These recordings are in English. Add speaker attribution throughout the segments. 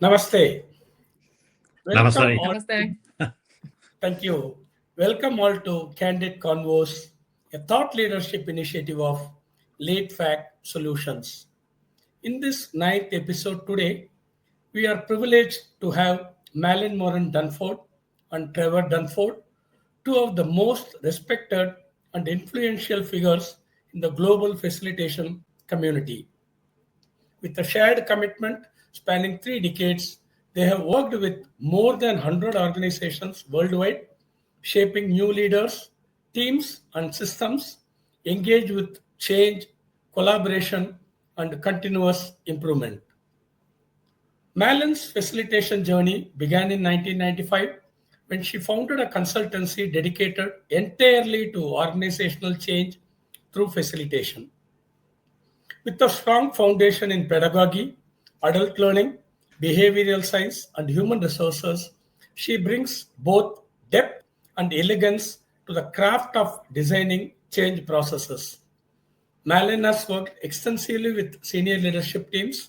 Speaker 1: Namaste. Welcome
Speaker 2: Namaste.
Speaker 1: all.
Speaker 3: Namaste.
Speaker 1: Thank you. Welcome all to Candid Convos, a thought leadership initiative of Late Fact Solutions. In this ninth episode today, we are privileged to have Malin Moren Durnford and Trevor Durnford, two of the most respected and influential figures in the global facilitation community. With a shared commitment spanning 3 decades, they have worked with more than 100 organizations worldwide, shaping new leaders, teams, and systems engaged with change, collaboration, and continuous improvement. Malin's facilitation journey began in 1995 when she founded a consultancy dedicated entirely to organizational change through facilitation. With a strong foundation in pedagogy, adult learning, behavioral science, and human resources, she brings both depth and elegance to the craft of designing change processes. Malin has worked extensively with senior leadership teams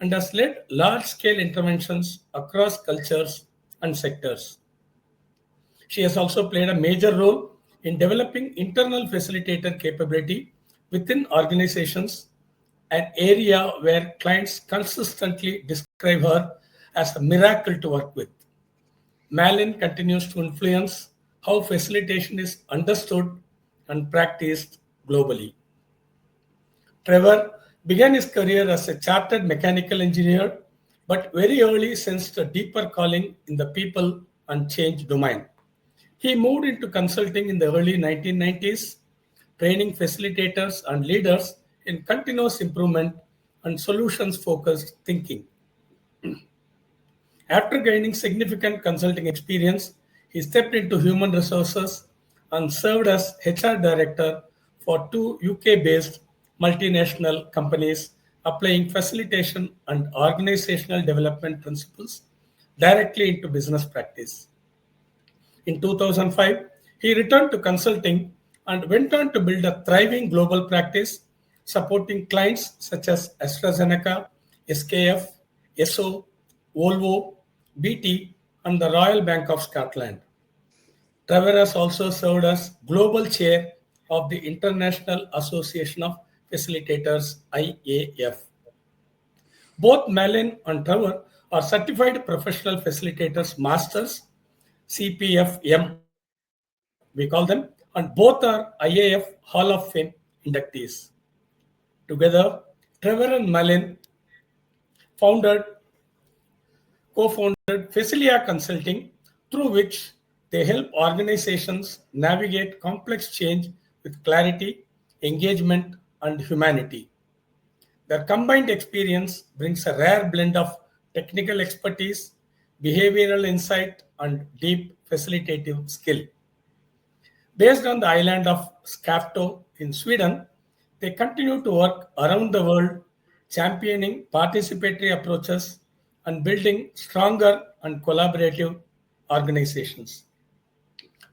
Speaker 1: and has led large scale interventions across cultures and sectors. She has also played a major role in developing internal facilitator capability within organizations, an area where clients consistently describe her as a miracle to work with. Malin continues to influence how facilitation is understood and practiced globally. Trevor began his career as a chartered mechanical engineer, but very early sensed a deeper calling in the people and change domain. He moved into consulting in the early 1990s, training facilitators and leaders in continuous improvement and solutions focused thinking. After gaining significant consulting experience, he stepped into human resources and served as HR director for two UK based multinational companies, applying facilitation and organizational development principles directly into business practice. In 2005, he returned to consulting and went on to build a thriving global practice supporting clients such as AstraZeneca, SKF, Esso, Volvo, BT, and the Royal Bank of Scotland. Trevor has also served as global chair of the International Association of Facilitators, IAF. Both Malin and Trevor are certified professional facilitators masters, CPF-M, we call them, and both are IAF Hall of Fame inductees. Together, Trevor and Malin founded co-founded Facilia Consulting, through which they help organizations navigate complex change with clarity, engagement, and humanity. Their combined experience brings a rare blend of technical expertise, behavioral insight, and deep facilitative skill. Based on the island of Skafto in Sweden, they continue to work around the world, championing participatory approaches and building stronger and collaborative organizations.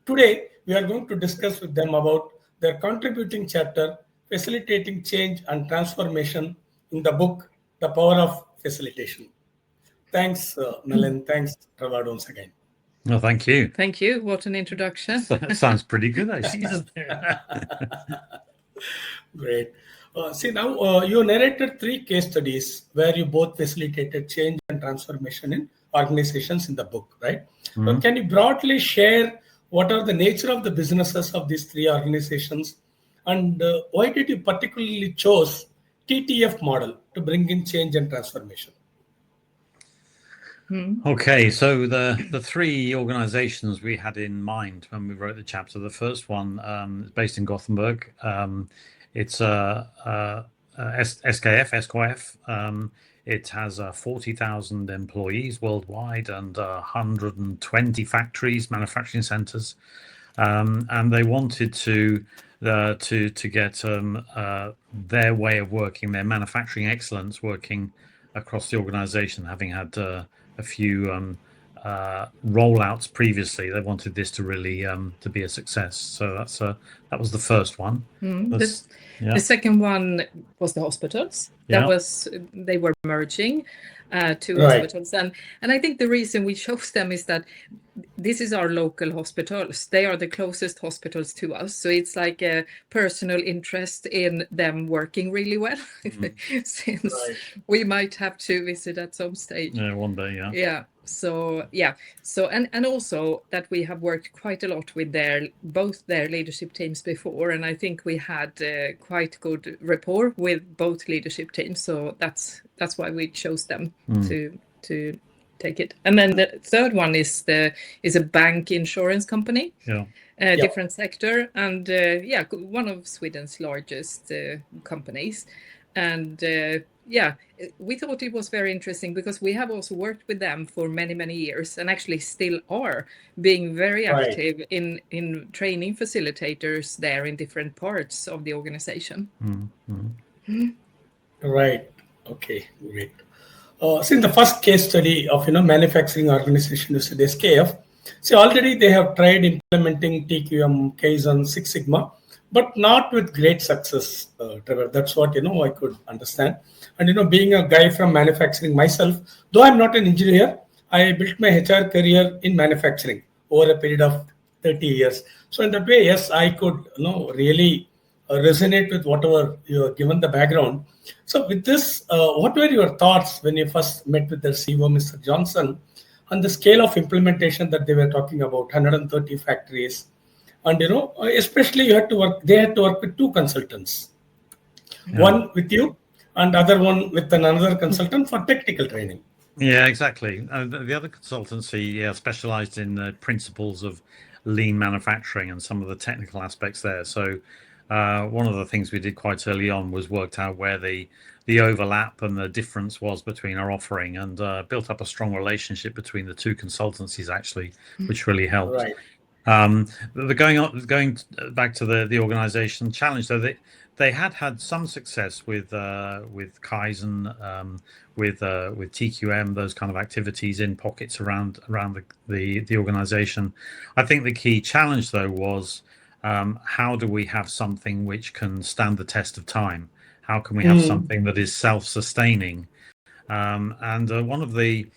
Speaker 1: Today, we are going to discuss with them about their contributing chapter, Facilitating Change and Transformation, in the book, The Power of Facilitation. Thanks, Malin. Thanks, Trevor, once again.
Speaker 2: No, thank you.
Speaker 3: Thank you. What an introduction.
Speaker 2: That sounds pretty good, actually.
Speaker 1: Great. Now you narrated 3 case studies where you both facilitated change and transformation in organizations in the book, right? Can you broadly share what are the nature of the businesses of these 3 organizations, and why did you particularly chose TTF model to bring in change and transformation?
Speaker 2: Okay, so the 3 organizations we had in mind when we wrote the chapter, the first one is based in Gothenburg. It's SKF. It has 40,000 employees worldwide and 120 factories, manufacturing centers, and they wanted to get their way of working, their manufacturing excellence working across the organization, having had a few rollouts previously. They wanted this to really to be a success. So that was the first one.
Speaker 3: The second one was the hospitals. They were merging two hospitals, and I think the reason we chose them is that this is our local hospitals. They are the closest hospitals to us, so it's like a personal interest in them working really well. Since we might have to visit at some stage.
Speaker 2: Yeah, one day.
Speaker 3: Yeah. So and also that we have worked quite a lot with both their leadership teams before, and I think we had quite good rapport with both leadership teams. So that's why we chose them to take it. And then the third one is a bank insurance company, different sector, and one of Sweden's largest companies, and we thought it was very interesting because we have also worked with them for many years, and actually still are being very active in training facilitators there in different parts of the organization.
Speaker 1: Right. Okay, great. Since the first case study of manufacturing organization is the SKF, so already they have tried implementing TQM, Kaizen, Six Sigma, but not with great success, Trevor. That's what I could understand. And being a guy from manufacturing myself, though I'm not an engineer, I built my HR career in manufacturing over a period of 30 years. So in that way, yes, I could really resonate with whatever you have given the background. So with this, what were your thoughts when you first met with the CEO, Mr. Johnson, on the scale of implementation that they were talking about, 130 factories? And especially they had to work with two consultants, one with you and other one with another consultant for technical training.
Speaker 2: Yeah, exactly. The other consultancy specialized in the principles of lean manufacturing and some of the technical aspects there. So one of the things we did quite early on was worked out where the overlap and the difference was between our offering, and built up a strong relationship between the two consultancies actually, which really helped.
Speaker 1: Right.
Speaker 2: Going back to the organization challenge, though, they had some success with Kaizen, with TQM, those kind of activities in pockets around the organization. I think the key challenge though was how do we have something which can stand the test of time? How can we have something that is self-sustaining? And one of the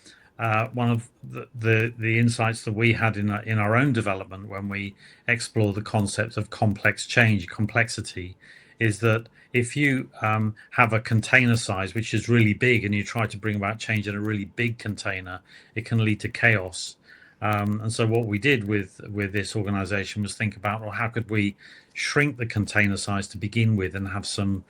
Speaker 2: insights that we had in our own development when we explore the concept of complex change, complexity, is that if you have a container size which is really big and you try to bring about change in a really big container, it can lead to chaos. And so what we did with this organization was think about, well, how could we shrink the container size to begin with and have some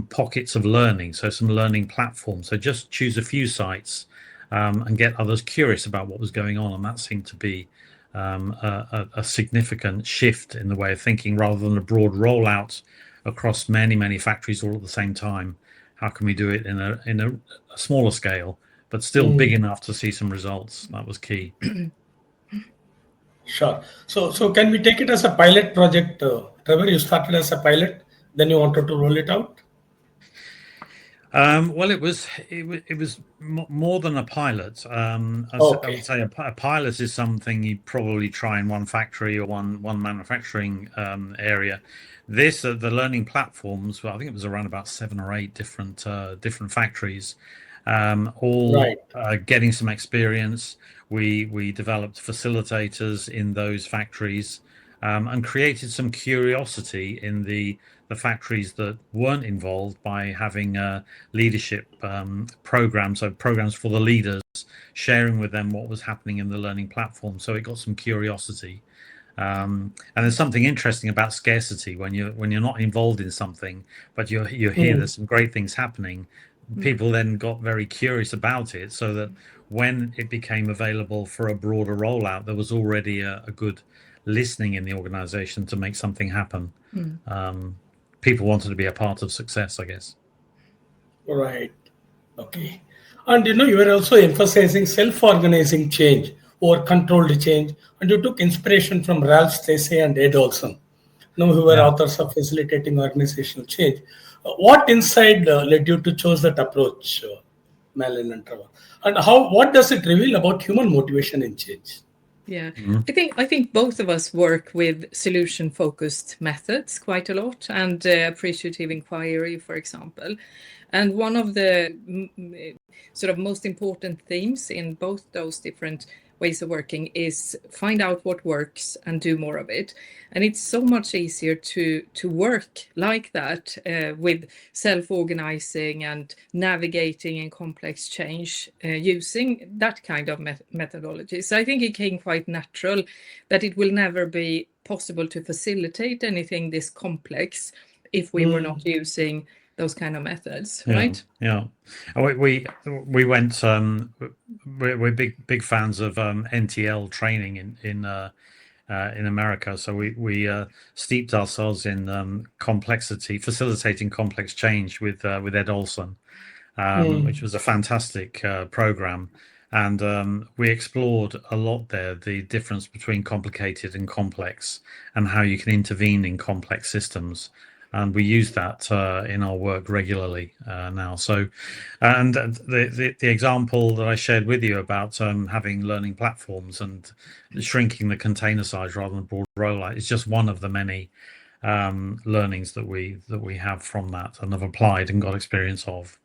Speaker 2: pockets of learning, so some learning platforms. So just choose a few sites and get others curious about what was going on. And that seemed to be a significant shift in the way of thinking, rather than a broad rollout across many factories all at the same time. How can we do it in a smaller scale, but still big enough to see some results? That was key.
Speaker 1: Sure. So can we take it as a pilot project, Trevor? You started as a pilot, then you wanted to roll it out?
Speaker 2: Well, it was more than a pilot. I would say a pilot is something you probably try in one factory or one manufacturing area. The learning platforms, well, I think it was around about 7 or 8 different factories, all getting some experience. We developed facilitators in those factories and created some curiosity in the factories that weren't involved by having leadership programs, so programs for the leaders, sharing with them what was happening in the learning platform. So it got some curiosity. And there's something interesting about scarcity when you're not involved in something, but you hear there's some great things happening. People then got very curious about it, so that when it became available for a broader rollout, there was already a good listening in the organization to make something happen. People wanted to be a part of success, I guess.
Speaker 1: Right. Okay. And you were also emphasizing self-organizing change or controlled change, and you took inspiration from Ralph Stacey and Ed Olson, who were authors of Facilitating Organizational Change. What insight led you to choose that approach? Malin and Trevor. And what does it reveal about human motivation in change?
Speaker 3: Yeah, I think both of us work with solution-focused methods quite a lot, and appreciative inquiry, for example. And one of the sort of most important themes in both those different ways of working is find out what works and do more of it. And it's so much easier to work like that with self-organizing and navigating in complex change using that kind of methodology. So I think it came quite natural that it will never be possible to facilitate anything this complex if we were not using those kind of methods, right?
Speaker 2: Yeah. We went. We're big fans of NTL training in America, so we steeped ourselves in facilitating complex change with Ed Olson, which was a fantastic program, and we explored a lot there the difference between complicated and complex, and how you can intervene in complex systems. And we use that in our work regularly now. So, and the example that I shared with you about having learning platforms and shrinking the container size rather than broad rollout is just one of the many learnings that we have from that and have applied and got experience of.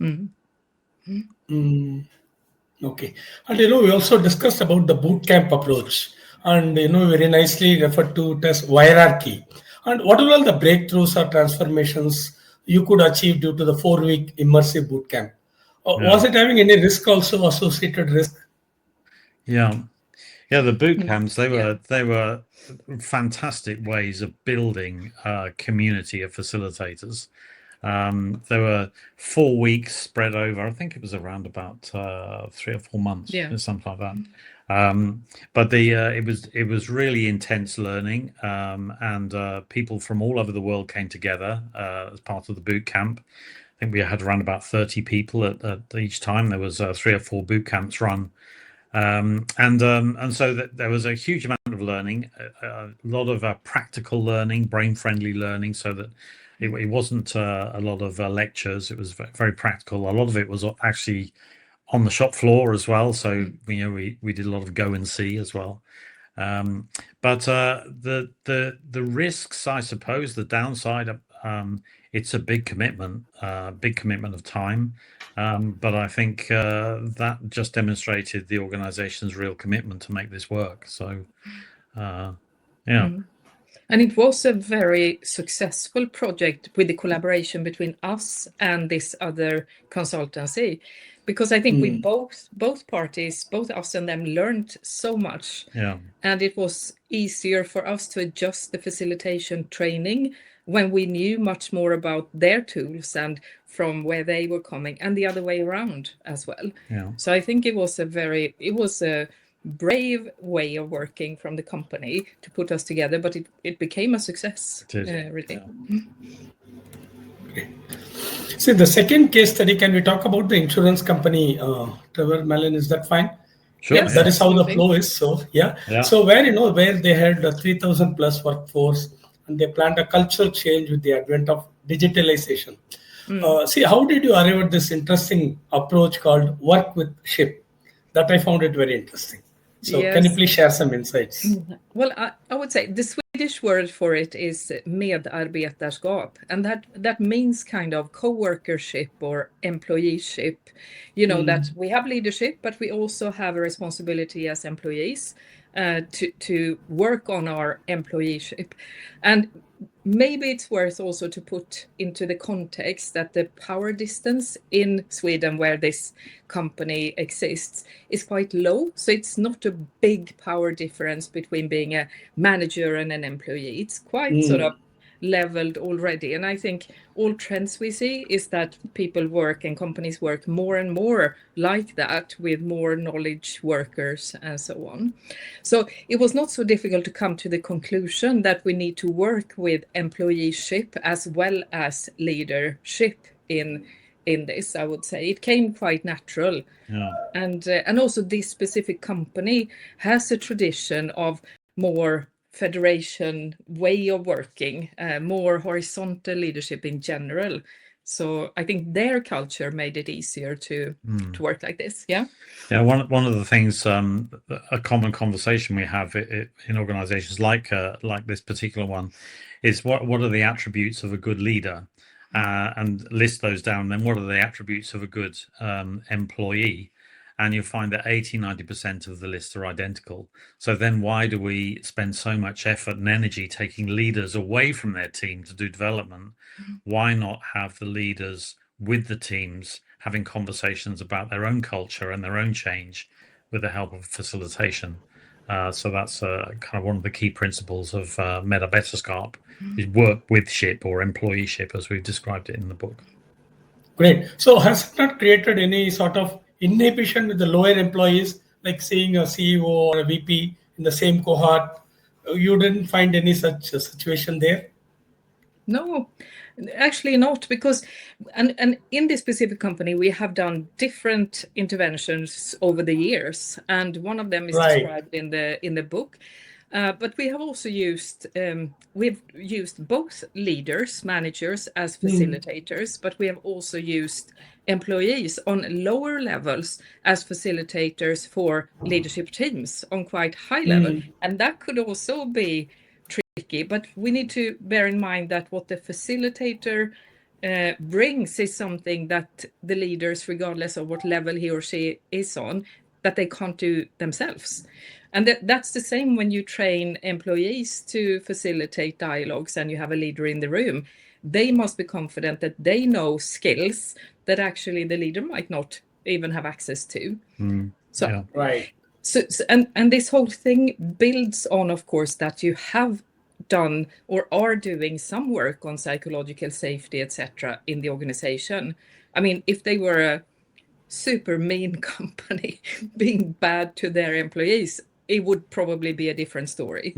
Speaker 1: Okay, and we also discussed about the bootcamp approach, and very nicely referred to it as hierarchy. And what are all the breakthroughs or transformations you could achieve due to the 4-week immersive bootcamp? Was it having any risk also, associated risk?
Speaker 2: Yeah, the boot camps, they were fantastic ways of building a community of facilitators. There were 4 weeks spread over, I think it was around about 3 or 4 months, something like that. But it was really intense learning, and people from all over the world came together as part of the boot camp. I think we had around about 30 people at each time. There was 3 or 4 boot camps run, and so there was a huge amount of learning, a lot of practical learning, brain-friendly learning, so that it wasn't a lot of lectures. It was very practical. A lot of it was actually on the shop floor as well. So we did a lot of go and see as well. But the risks, I suppose, the downside, it's a big commitment of time. But I think that just demonstrated the organization's real commitment to make this work. So,
Speaker 3: And it was a very successful project with the collaboration between us and this other consultancy, because I think we both parties, both us and them, learned so much.
Speaker 2: Yeah.
Speaker 3: And it was easier for us to adjust the facilitation training when we knew much more about their tools and from where they were coming, and the other way around as well.
Speaker 2: Yeah.
Speaker 3: So I think it was a brave way of working from the company to put us together, but it became a success. Really.
Speaker 2: Yeah.
Speaker 1: Okay. See, the second case study, can we talk about the insurance company, Trevor, Malin, is that fine?
Speaker 2: Sure.
Speaker 3: Yes,
Speaker 1: that is how the
Speaker 3: absolutely.
Speaker 1: flow is. So so where they had a 3,000 plus workforce, and they planned a cultural change with the advent of digitalization. See, how did you arrive at this interesting approach called work with ship? That I found it very interesting. So can you please share some insights?
Speaker 3: Well, I would say the Swedish word for it is medarbetarskap, and that means kind of co-workership or employeeship. That we have leadership, but we also have a responsibility as employees to work on our employeeship. And maybe it's worth also to put into the context that the power distance in Sweden, where this company exists, is quite low. So it's not a big power difference between being a manager and an employee. It's quite sort of leveled already. And I think all trends we see is that people work and companies work more and more like that, with more knowledge workers and so on. So it was not so difficult to come to the conclusion that we need to work with employeeship as well as leadership in this. I would say it came quite natural.
Speaker 2: Yeah.
Speaker 3: And also this specific company has a tradition of more federation way of working, more horizontal leadership in general. So I think their culture made it easier to work like this. Yeah.
Speaker 2: Yeah. One of the things, a common conversation we have in organizations like this particular one is what are the attributes of a good leader, and list those down. Then what are the attributes of a good employee? And you'll find that 80-90% of the lists are identical. So then why do we spend so much effort and energy taking leaders away from their team to do development? Why not have the leaders with the teams having conversations about their own culture and their own change with the help of facilitation? So that's kind of one of the key principles of Meta Betterscarp, is work with ship or employeeship, as we've described it in the book.
Speaker 1: Great. So has it not created any sort of inhibition with the lower employees, like seeing a CEO or a VP in the same cohort? You didn't find any such situation there?
Speaker 3: No, actually not, because and in this specific company we have done different interventions over the years, and one of them is described in the book. But we have also used we've used both leaders, managers as facilitators, but we have also used employees on lower levels as facilitators for leadership teams on quite high level, and that could also be tricky. But we need to bear in mind that what the facilitator brings is something that the leaders, regardless of what level he or she is on, that they can't do themselves. And that's the same when you train employees to facilitate dialogues and you have a leader in the room. They must be confident that they know skills that actually the leader might not even have access to. So and this whole thing builds on, of course, that you have done or are doing some work on psychological safety, etc., in the organization. I mean, if they were a super mean company being bad to their employees, it would probably be a different story.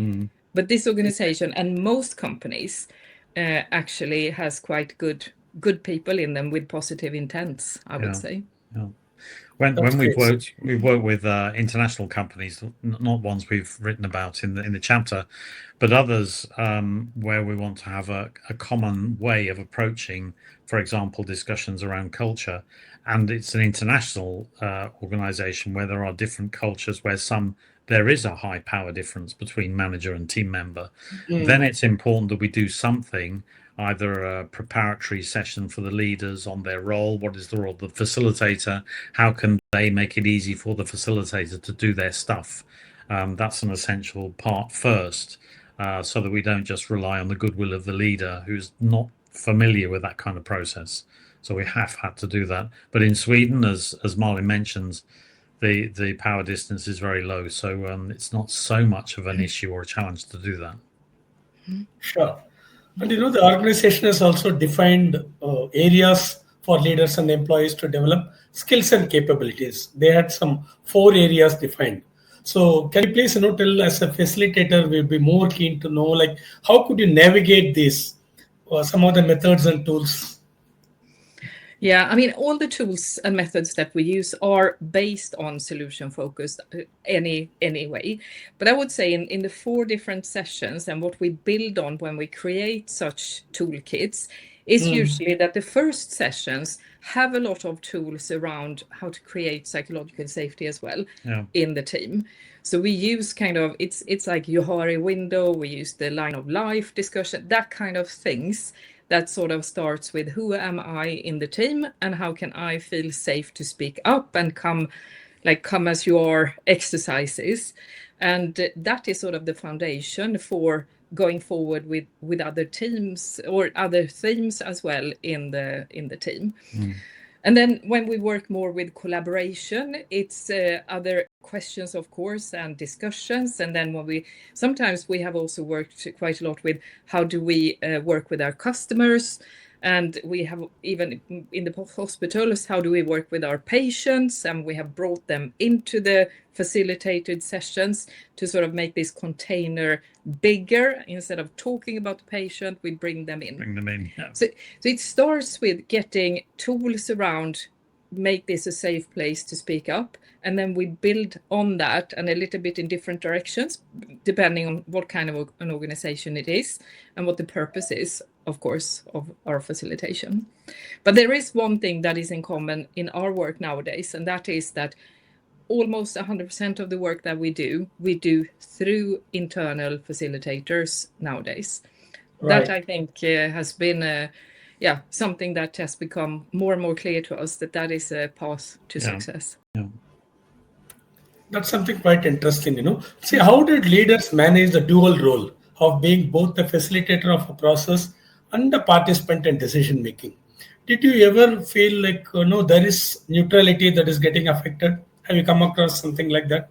Speaker 3: But this organization and most companies actually has quite good people in them with positive intents, I would say.
Speaker 2: When we've worked with international companies, not ones we've written about in the chapter, but others where we want to have a common way of approaching, for example, discussions around culture. And it's an international organization where there are different cultures, where there is a high power difference between manager and team member. Then it's important that we do something, either a preparatory session for the leaders on their role. What is the role of the facilitator? How can they make it easy for the facilitator to do their stuff? That's an essential part first, so that we don't just rely on the goodwill of the leader who's not familiar with that kind of process. So we have had to do that. But in Sweden, as Malin mentions, the power distance is very low. So it's not so much of an issue or a challenge to do that.
Speaker 1: Sure. And the organization has also defined areas for leaders and employees to develop skills and capabilities. They had some 4 areas defined. So can you please tell, as a facilitator, we'll be more keen to know, like, how could you navigate this, some of the methods and tools?
Speaker 3: Yeah, I mean, all the tools and methods that we use are based on solution focused anyway. But I would say in the 4 different sessions, and what we build on when we create such toolkits is usually that the first sessions have a lot of tools around how to create psychological safety as well in the team. So we use kind of, it's like Johari window, we use the line of life discussion, that kind of things. That sort of starts with who am I in the team and how can I feel safe to speak up and come as you are exercises. And that is sort of the foundation for going forward with other teams or other themes as well in the team. And then when we work more with collaboration, it's other questions, of course, and discussions. And then sometimes we have also worked quite a lot with how do we work with our customers. And we have even in the hospitals, how do we work with our patients? And we have brought them into the facilitated sessions to sort of make this container bigger. Instead of talking about the patient, we bring them in.
Speaker 2: Yeah.
Speaker 3: So it starts with getting tools around make this a safe place to speak up. And then we build on that and a little bit in different directions, depending on what kind of an organization it is and what the purpose is, of course, of our facilitation. But there is one thing that is in common in our work nowadays, and that is that almost 100% of the work that we do through internal facilitators nowadays.
Speaker 1: Right.
Speaker 3: That I think has been something that has become more and more clear to us, that is a path to success.
Speaker 2: Yeah.
Speaker 1: That's something quite interesting, See, how did leaders manage the dual role of being both the facilitator of a process and the participant in decision making? Did you ever feel like, there is neutrality that is getting affected? Have you come across something like that?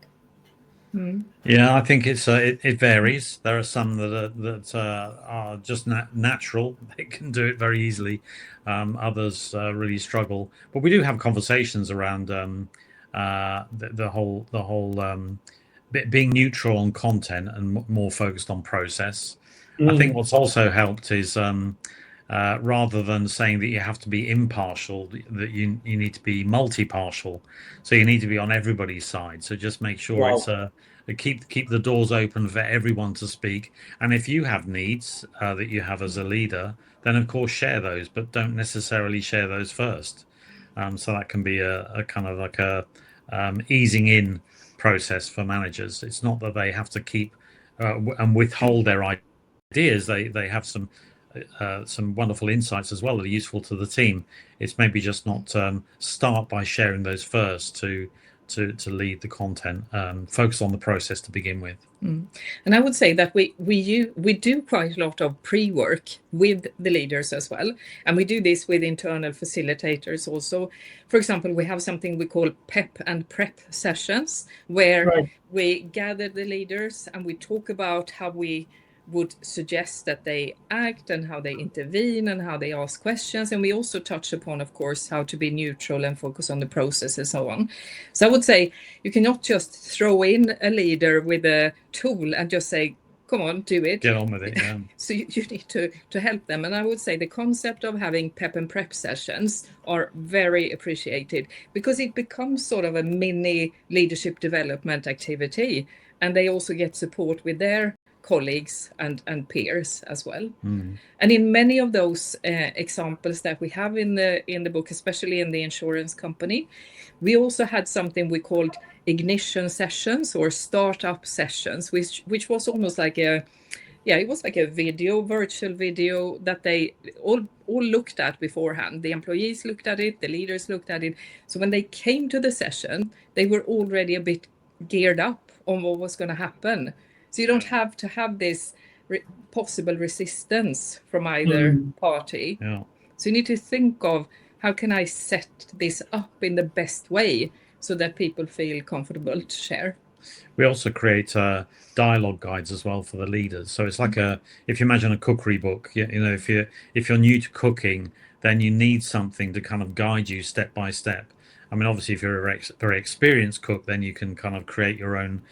Speaker 2: Yeah, I think it varies. There are some that are just natural; they can do it very easily. Others really struggle. But we do have conversations around the whole being neutral on content and more focused on process. I think what's also helped is rather than saying that you have to be impartial, that you need to be multi-partial. So you need to be on everybody's side. So just make sure it's keep the doors open for everyone to speak. And if you have needs that you have as a leader, then of course share those, but don't necessarily share those first. So that can be a kind of like a easing in process for managers. It's not that they have to keep and withhold their ideas. They have some wonderful insights as well that are useful to the team. It's maybe just not start by sharing those first to lead the content. Focus on the process to begin with.
Speaker 3: And I would say that we do quite a lot of pre-work with the leaders as well, and we do this with internal facilitators also. For example, we have something we call PEP and PREP sessions, where we gather the leaders and we talk about how we would suggest that they act and how they intervene and how they ask questions. And we also touch upon, of course, how to be neutral and focus on the process and so on. So I would say you cannot just throw in a leader with a tool and just say, come on, do it.
Speaker 2: Get on with it, yeah.
Speaker 3: So you need to help them. And I would say the concept of having PEP and PREP sessions are very appreciated, because it becomes sort of a mini leadership development activity. And they also get support with their colleagues and peers as well. And in many of those examples that we have in the book, especially in the insurance company, we also had something we called ignition sessions or startup sessions, which was almost like it was like a virtual video that they all looked at beforehand. The employees looked at it, the leaders looked at it. So when they came to the session, they were already a bit geared up on what was going to happen. So you don't have to have this possible resistance from either party.
Speaker 2: Yeah.
Speaker 3: So you need to think of, how can I set this up in the best way so that people feel comfortable to share?
Speaker 2: We also create dialogue guides as well for the leaders. So it's like if you imagine a cookery book, if you're new to cooking, then you need something to kind of guide you step by step. I mean, obviously, if you're a very experienced cook, then you can kind of create your own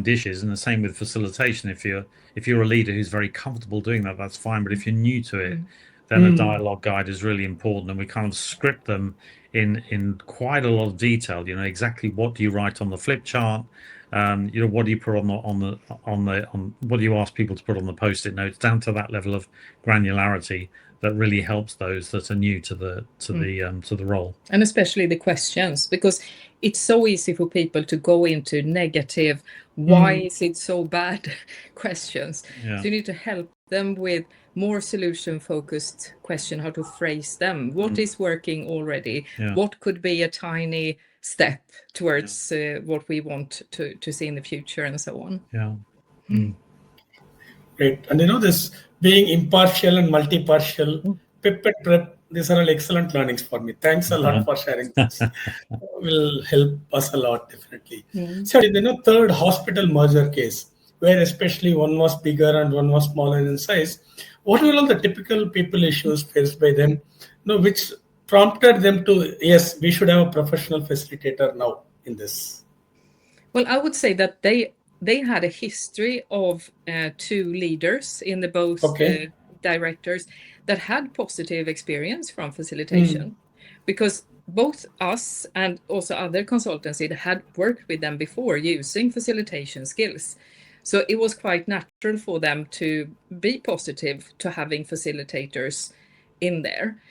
Speaker 2: dishes. And the same with facilitation. If you're a leader who's very comfortable doing that, that's fine. But if you're new to it, then a dialogue guide is really important. And we kind of script them in quite a lot of detail. Exactly what do you write on the flip chart? What do you put what do you ask people to put on the post-it notes, down to that level of granularity that really helps those that are new to the role.
Speaker 3: And especially the questions, because it's so easy for people to go into negative, why is it so bad questions. So you need to help them with more solution-focused question, how to phrase them. What is working already? What could be a tiny step towards what we want to see in the future, and so on.
Speaker 1: Great. And this being impartial and multi-partial, PEP and PREP, these are all excellent learnings for me. Thanks a lot for sharing this. Will help us a lot, definitely. So in the third hospital merger case, where especially one was bigger and one was smaller in size, what were all the typical people issues faced by them, which prompted them to, yes, we should have a professional facilitator now in this?
Speaker 3: Well, I would say that they had a history of two leaders in the both directors that had positive experience from facilitation. because both us and also other consultancy that had worked with them before using facilitation skills. So it was quite natural for them to be positive to having facilitators in there.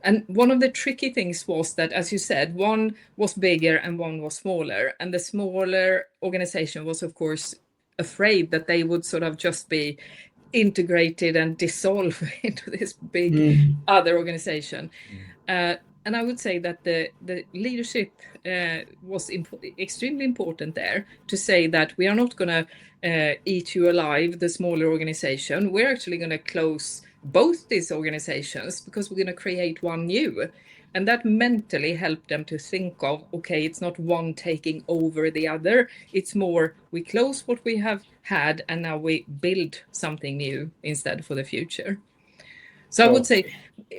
Speaker 3: And one of the tricky things was that, as you said, one was bigger and one was smaller. And the smaller organization was, of course, afraid that they would sort of just be integrated and dissolve into this big other organization. And I would say that the leadership was extremely important there, to say that we are not going to eat you alive, the smaller organization. We're actually going to close both these organizations because we're going to create one new. And that mentally helped them to think of, okay, it's not one taking over the other. It's more, we close what we have had and now we build something new instead for the future. So I would say,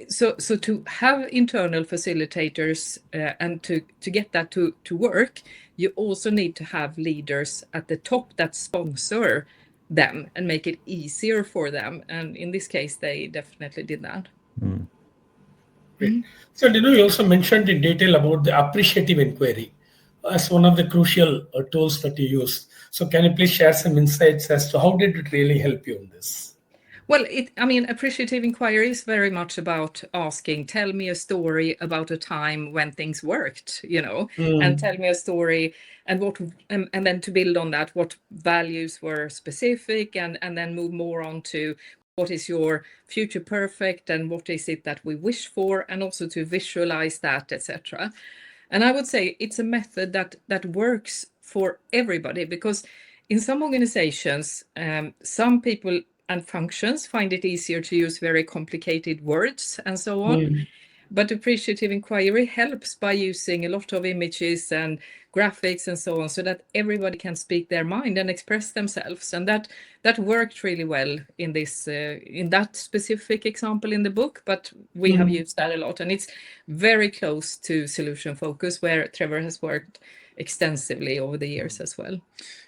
Speaker 3: so to have internal facilitators and to get that to work, you also need to have leaders at the top that sponsor them and make it easier for them. And in this case, they definitely did that.
Speaker 1: So, you also mentioned in detail about the appreciative inquiry as one of the crucial tools that you use. So can you please share some insights as to how did it really help you in this?
Speaker 3: Well, appreciative inquiry is very much about asking, tell me a story about a time when things worked, and tell me a story and then to build on that, what values were specific, and then move more on to what is your future perfect and what is it that we wish for, and also to visualize that, etc. And I would say it's a method that works for everybody, because in some organizations, some people and functions find it easier to use very complicated words and so on. But appreciative inquiry helps by using a lot of images and graphics and so on, so that everybody can speak their mind and express themselves. And that worked really well in this in that specific example in the book, but we have used that a lot. And it's very close to solution focus, where Trevor has worked extensively over the years as well.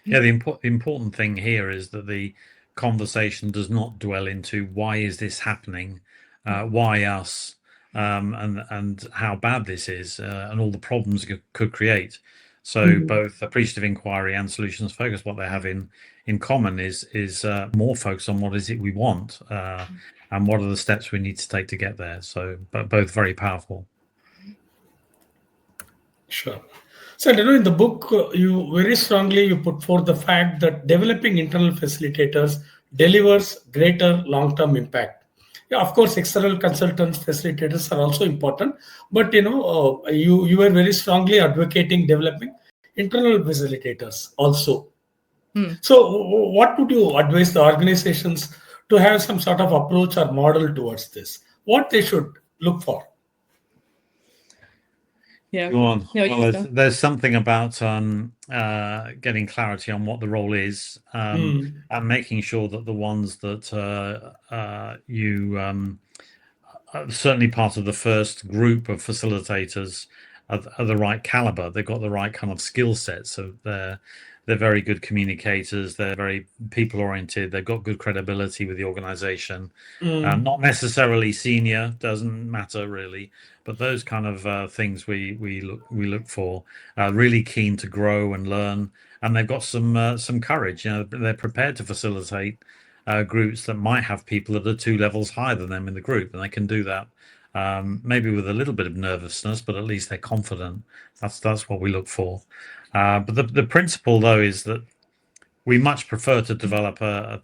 Speaker 2: Yeah, the important thing here is that the conversation does not dwell into why is this happening, why us, and how bad this is, and all the problems it could create. So both appreciative inquiry and solutions focus, what they have in common is more focus on what is it we want, and what are the steps we need to take to get there. So, but both very powerful.
Speaker 1: Sure. So, in the book, you very strongly put forth the fact that developing internal facilitators delivers greater long-term impact. Yeah, of course, external consultants, facilitators are also important, but you were very strongly advocating developing internal facilitators also. So, what would you advise the organizations to have some sort of approach or model towards this? What they should look for?
Speaker 3: Yeah.
Speaker 2: Go on. Well, there's something about getting clarity on what the role is, and making sure that the ones that you certainly part of the first group of facilitators are the right caliber. They've got the right kind of skill set. So they're very good communicators. They're very people oriented. They've got good credibility with the organization. Not necessarily senior, doesn't matter really, but those kind of things we look for. Really keen to grow and learn, and they've got some courage. They're prepared to facilitate groups that might have people that are 2 levels higher than them in the group, and they can do that. Maybe with a little bit of nervousness, but at least they're confident. That's what we look for. But the principle, though, is that we much prefer to develop a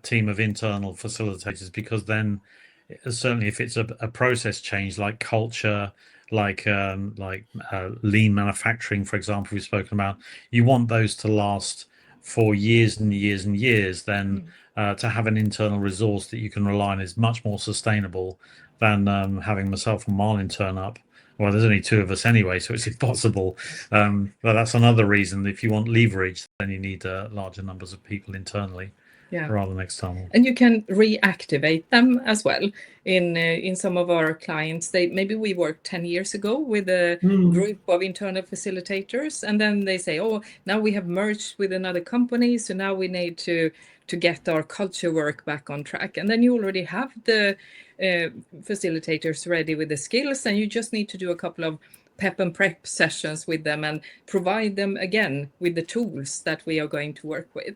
Speaker 2: team of internal facilitators, because then, certainly if it's a process change like culture, like lean manufacturing, for example, we've spoken about, you want those to last for years and years and years. Then to have an internal resource that you can rely on is much more sustainable than having myself and Malin turn up. Well, there's only 2 of us anyway, so it's impossible. But that's another reason. If you want leverage, then you need larger numbers of people internally, rather than external.
Speaker 3: And you can reactivate them as well. In some of our clients, maybe we worked 10 years ago with a group of internal facilitators, and then they say, oh, now we have merged with another company, so now we need to to get our culture work back on track. And then you already have the facilitators ready with the skills, and you just need to do a couple of pep and prep sessions with them and provide them again with the tools that we are going to work with.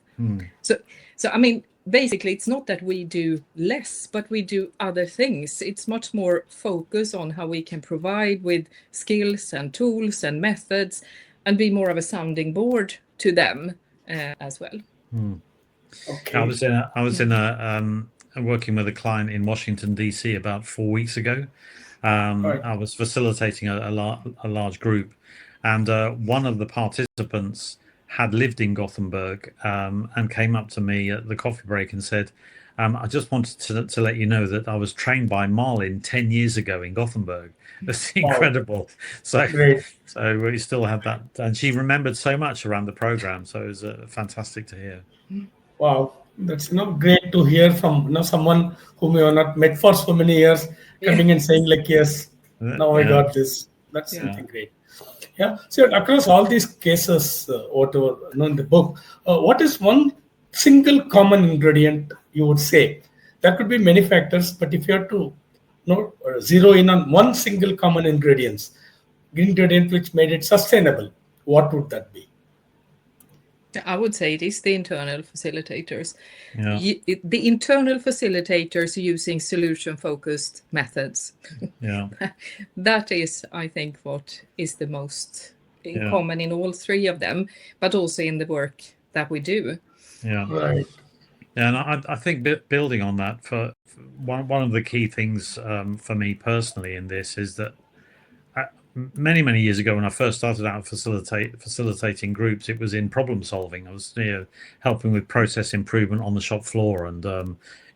Speaker 3: So I mean, basically, it's not that we do less, but we do other things. It's much more focus on how we can provide with skills and tools and methods, and be more of a sounding board to them as well.
Speaker 2: Okay. I was in a working with a client in Washington DC about 4 weeks ago. I was facilitating a large group, and one of the participants had lived in Gothenburg and came up to me at the coffee break and said, I just wanted to let you know that I was trained by Malin 10 years ago in Gothenburg. That's incredible. So we still have that. And she remembered so much around the program. So it was fantastic to hear.
Speaker 1: Wow. That's great to hear from someone whom you have not met for so many years, coming and saying like, yes, now I got this. That's something great. Yeah. So across all these cases, whatever in the book, what is one single common ingredient you would say? There could be many factors, but if you have to zero in on one single common ingredient which made it sustainable, what would that be?
Speaker 3: I would say it is the internal facilitators. The internal facilitators using solution-focused methods. That is, I think, what is the most common in all three of them, but also in the work that we do.
Speaker 2: Right. And I think building on that, for one of the key things for me personally in this is that many years ago, when I first started out facilitating groups, it was in problem solving. I was helping with process improvement on the shop floor, and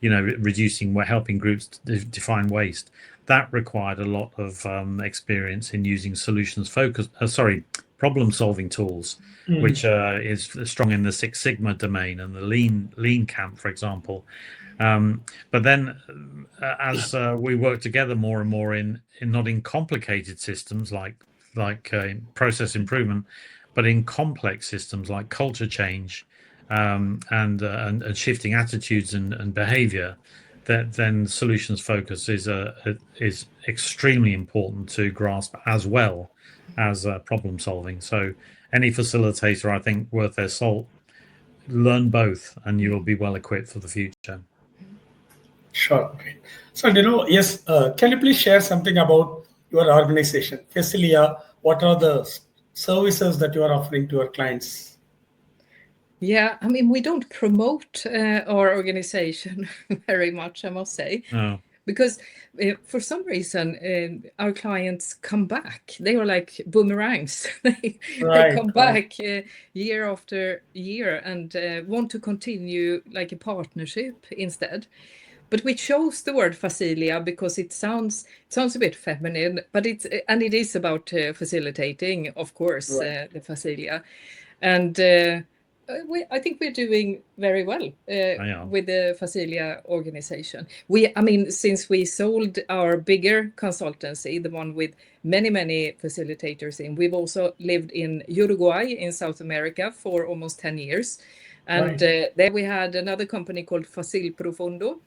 Speaker 2: helping groups define waste. That required a lot of experience in using problem solving tools, which is strong in the Six Sigma domain and the lean camp, for example. But then as we work together more and more in not in complicated systems like process improvement, but in complex systems like culture change and shifting attitudes and behavior, then solutions focus is extremely important to grasp, as well as problem solving. So any facilitator, I think, worth their salt, learn both, and you will be well equipped for the future.
Speaker 1: Sure. Great. So, yes, can you please share something about your organization, Facilia? What are the services that you are offering to your clients?
Speaker 3: Yeah, I mean, we don't promote our organization very much, I must say, because for some reason, our clients come back. They are like boomerangs. They come back year after year and want to continue like a partnership instead. But we chose the word Facilia because it sounds a bit feminine, but it is about facilitating, of course, the Facilia, and I think we're doing very well with the Facilia organization. Since we sold our bigger consultancy, the one with many facilitators in, we've also lived in Uruguay in South America for almost 10 years. And there we had another company called Facil Profundo.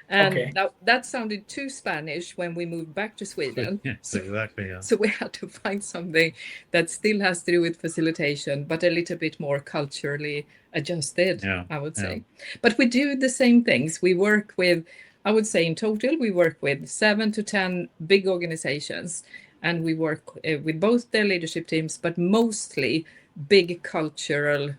Speaker 3: And that sounded too Spanish when we moved back to Sweden.
Speaker 2: Yes, exactly. Yeah.
Speaker 3: So we had to find something that still has to do with facilitation, but a little bit more culturally adjusted, I would say. But we do the same things. We work with, I would say in total, we work with 7 to 10 big organizations. And we work with both their leadership teams, but mostly big cultural,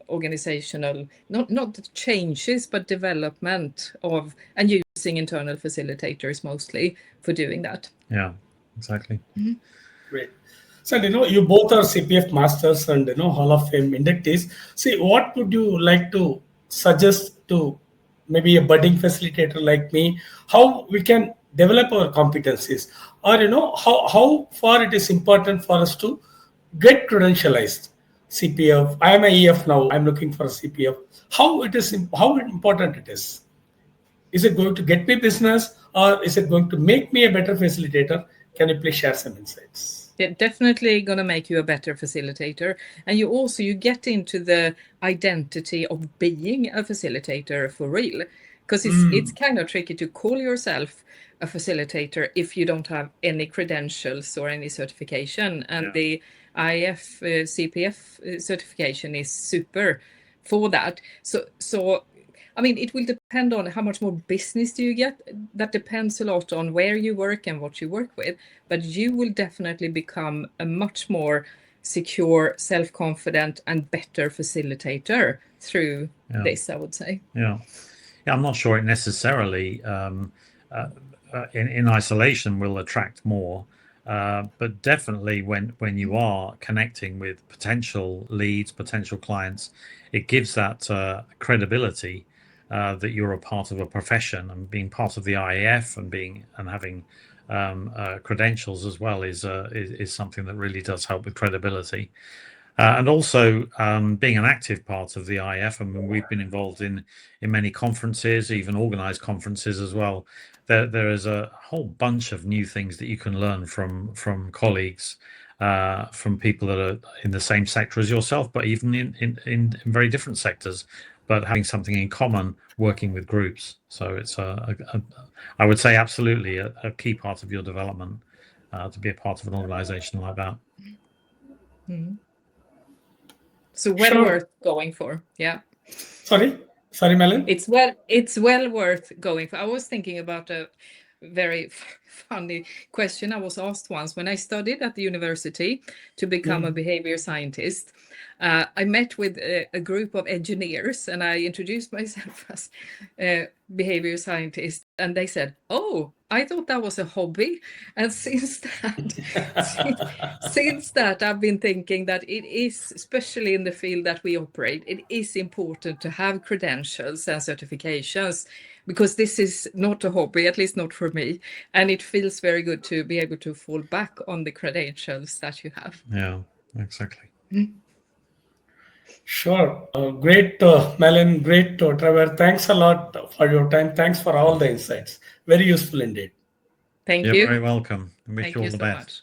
Speaker 3: organizational, not changes, but development of, and using internal facilitators mostly for doing that.
Speaker 2: Yeah, exactly.
Speaker 1: Mm-hmm. Great. So, you both are CPF masters and, Hall of Fame inductees. See, what would you like to suggest to maybe a budding facilitator like me, how we can develop our competencies, or, how far it is important for us to get credentialized CPF? I am a EF now. I'm looking for a CPF. How important it is? Is it going to get me business, or is it going to make me a better facilitator? Can you please share some insights?
Speaker 3: definitely going to make you a better facilitator. And you get into the identity of being a facilitator for real, because it's kind of tricky to call yourself a facilitator if you don't have any credentials or any certification. And the IF CPF certification is super for that. So I mean, it will depend on how much more business do you get. That depends a lot on where you work and what you work with. But you will definitely become a much more secure, self-confident, and better facilitator through this, I would say.
Speaker 2: Yeah, I'm not sure it necessarily in isolation will attract more. But definitely when you are connecting with potential leads, potential clients, it gives that credibility that you're a part of a profession, and being part of the IAF and having credentials as well is something that really does help with credibility. And also being an active part of the IF. I mean, we've been involved in many conferences, even organized conferences as well. There is a whole bunch of new things that you can learn from colleagues, from people that are in the same sector as yourself, but even in very different sectors, but having something in common, working with groups. So it's I would say absolutely a key part of your development to be a part of an organization like that.
Speaker 3: Mm-hmm. So well worth going for. Yeah.
Speaker 1: Sorry, Malin.
Speaker 3: It's well worth going for. I was thinking about a very funny question I was asked once when I studied at the university to become a behavior scientist. I met with a group of engineers and I introduced myself as a behavior scientist, and they said, "Oh, I thought that was a hobby." And since that, I've been thinking that it is, especially in the field that we operate, it is important to have credentials and certifications, because this is not a hobby, at least not for me. And it feels very good to be able to fall back on the credentials that you have.
Speaker 2: Yeah, exactly.
Speaker 1: Sure. Great, Malin. Great, Trevor. Thanks a lot for your time. Thanks for all the insights. Very useful indeed.
Speaker 3: Thank you.
Speaker 2: You're very welcome. I wish
Speaker 3: Thank
Speaker 2: you all
Speaker 3: you
Speaker 2: the
Speaker 3: so
Speaker 2: best.
Speaker 3: much.